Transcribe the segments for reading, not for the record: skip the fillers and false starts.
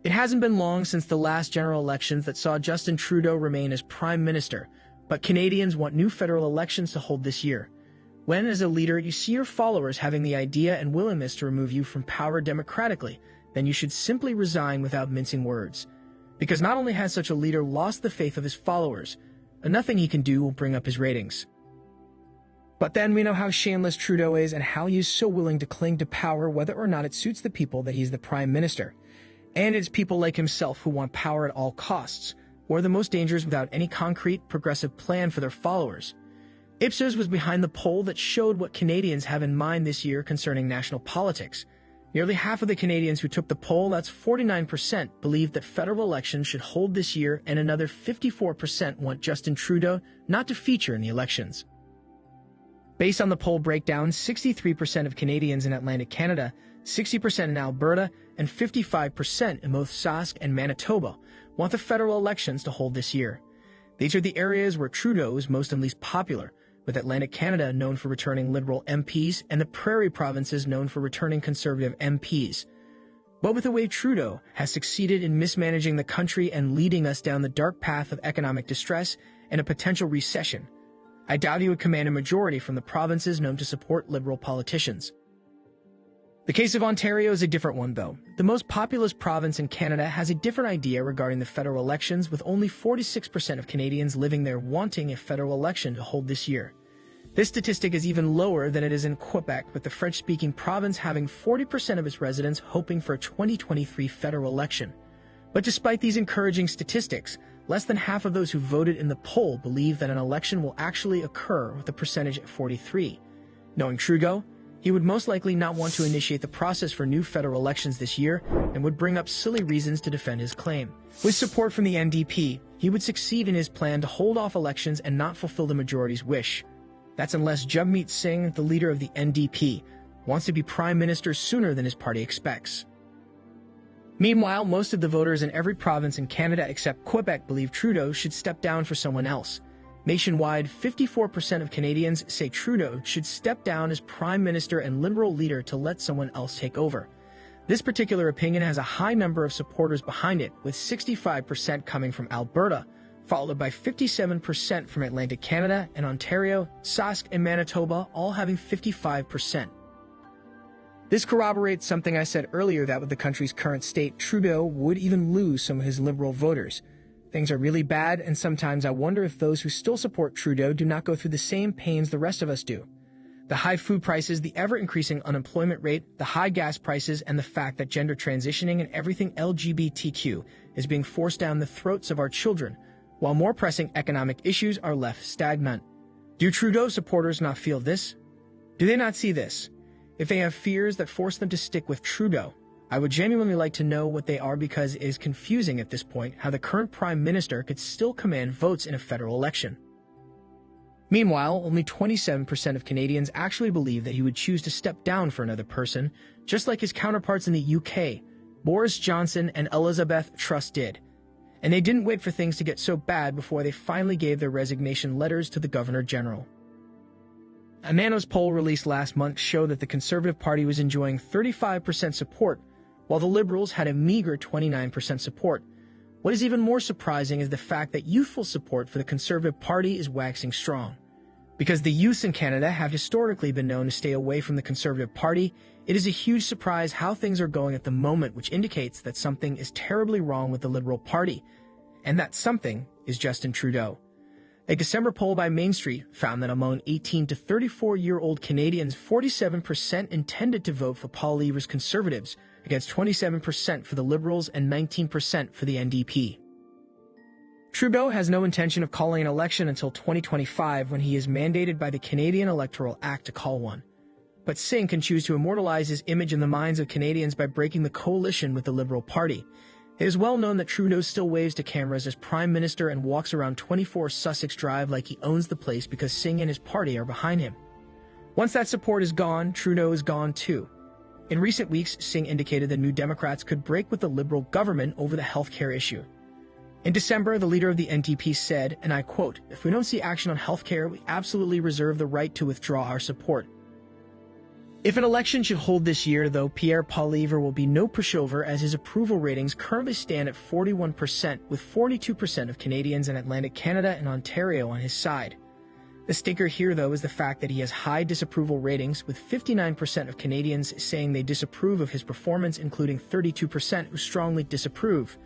It hasn't been long since the last general elections that saw Justin Trudeau remain as Prime Minister, but Canadians want new federal elections to hold this year. When, as a leader, you see your followers having the idea and willingness to remove you from power democratically, then you should simply resign without mincing words. Because not only has such a leader lost the faith of his followers, but nothing he can do will bring up his ratings. But then we know how shameless Trudeau is and how he is so willing to cling to power whether or not it suits the people that he's the Prime Minister. And it's people like himself who want power at all costs, or the most dangerous without any concrete, progressive plan for their followers. Ipsos was behind the poll that showed what Canadians have in mind this year concerning national politics. Nearly half of the Canadians who took the poll, that's 49%, believe that federal elections should hold this year, and another 54% want Justin Trudeau not to feature in the elections. Based on the poll breakdown, 63% of Canadians in Atlantic Canada, 60% in Alberta, and 55% in both Sask and Manitoba want the federal elections to hold this year. These are the areas where Trudeau is most and least popular, with Atlantic Canada known for returning Liberal MPs and the Prairie provinces known for returning Conservative MPs. But with the way Trudeau has succeeded in mismanaging the country and leading us down the dark path of economic distress and a potential recession, I doubt he would command a majority from the provinces known to support Liberal politicians. The case of Ontario is a different one, though. The most populous province in Canada has a different idea regarding the federal elections, with only 46% of Canadians living there wanting a federal election to hold this year. This statistic is even lower than it is in Quebec, with the French-speaking province having 40% of its residents hoping for a 2023 federal election. But despite these encouraging statistics, less than half of those who voted in the poll believe that an election will actually occur, with the percentage at 43. Knowing Trudeau, he would most likely not want to initiate the process for new federal elections this year and would bring up silly reasons to defend his claim. With support from the NDP, he would succeed in his plan to hold off elections and not fulfill the majority's wish. That's unless Jagmeet Singh, the leader of the NDP, wants to be Prime Minister sooner than his party expects. Meanwhile, most of the voters in every province in Canada except Quebec believe Trudeau should step down for someone else. Nationwide, 54% of Canadians say Trudeau should step down as Prime Minister and Liberal leader to let someone else take over. This particular opinion has a high number of supporters behind it, with 65% coming from Alberta, followed by 57% from Atlantic Canada, and Ontario, Sask, and Manitoba all having 55%. This corroborates something I said earlier, that with the country's current state, Trudeau would even lose some of his Liberal voters. Things are really bad, and sometimes I wonder if those who still support Trudeau do not go through the same pains the rest of us do. The high food prices, the ever-increasing unemployment rate, the high gas prices, and the fact that gender transitioning and everything LGBTQ is being forced down the throats of our children, while more pressing economic issues are left stagnant. Do Trudeau supporters not feel this? Do they not see this? If they have fears that force them to stick with Trudeau, I would genuinely like to know what they are, because it is confusing at this point how the current Prime Minister could still command votes in a federal election. Meanwhile, only 27% of Canadians actually believe that he would choose to step down for another person, just like his counterparts in the UK, Boris Johnson and Elizabeth Truss did. And they didn't wait for things to get so bad before they finally gave their resignation letters to the Governor-General. A Nanos poll released last month showed that the Conservative Party was enjoying 35% support, while the Liberals had a meager 29% support. What is even more surprising is the fact that youthful support for the Conservative Party is waxing strong. Because the youths in Canada have historically been known to stay away from the Conservative Party, it is a huge surprise how things are going at the moment, which indicates that something is terribly wrong with the Liberal Party, and that something is Justin Trudeau. A December poll by Main Street found that among 18 to 34-year-old Canadians, 47% intended to vote for Paul Lever's Conservatives, against 27% for the Liberals and 19% for the NDP. Trudeau has no intention of calling an election until 2025, when he is mandated by the Canadian Electoral Act to call one. But Singh can choose to immortalize his image in the minds of Canadians by breaking the coalition with the Liberal Party. It is well known that Trudeau still waves to cameras as Prime Minister and walks around 24 Sussex Drive like he owns the place, because Singh and his party are behind him. Once that support is gone, Trudeau is gone too. In recent weeks, Singh indicated that New Democrats could break with the Liberal government over the healthcare issue. In December, the leader of the NDP said, and I quote, "If we don't see action on healthcare, we absolutely reserve the right to withdraw our support." If an election should hold this year, though, Pierre Poilievre will be no pushover as his approval ratings currently stand at 41%, with 42% of Canadians in Atlantic Canada and Ontario on his side. The stinker here, though, is the fact that he has high disapproval ratings, with 59% of Canadians saying they disapprove of his performance, including 32% who strongly disapprove.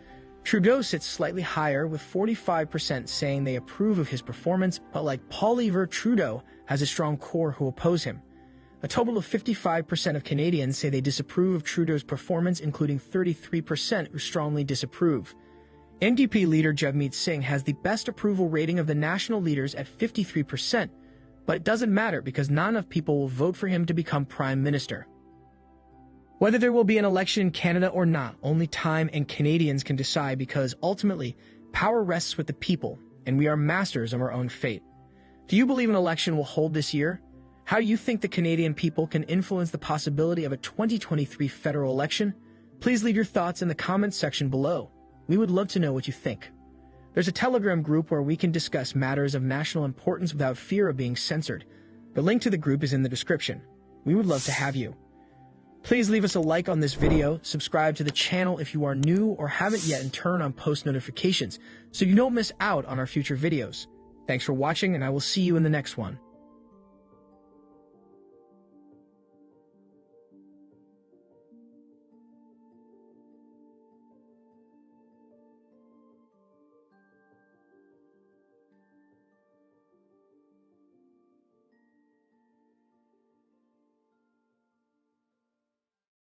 Trudeau sits slightly higher, with 45% saying they approve of his performance, but like Poilievre, Trudeau has a strong core who oppose him. A total of 55% of Canadians say they disapprove of Trudeau's performance, including 33% who strongly disapprove. NDP leader Jagmeet Singh has the best approval rating of the national leaders at 53%, but it doesn't matter because not enough people will vote for him to become Prime Minister. Whether there will be an election in Canada or not, only time and Canadians can decide because, ultimately, power rests with the people, and we are masters of our own fate. Do you believe an election will hold this year? How do you think the Canadian people can influence the possibility of a 2023 federal election? Please leave your thoughts in the comments section below. We would love to know what you think. There's a Telegram group where we can discuss matters of national importance without fear of being censored. The link to the group is in the description. We would love to have you. Please leave us a like on this video, subscribe to the channel if you are new or haven't yet, and turn on post notifications so you don't miss out on our future videos. Thanks for watching, and I will see you in the next one.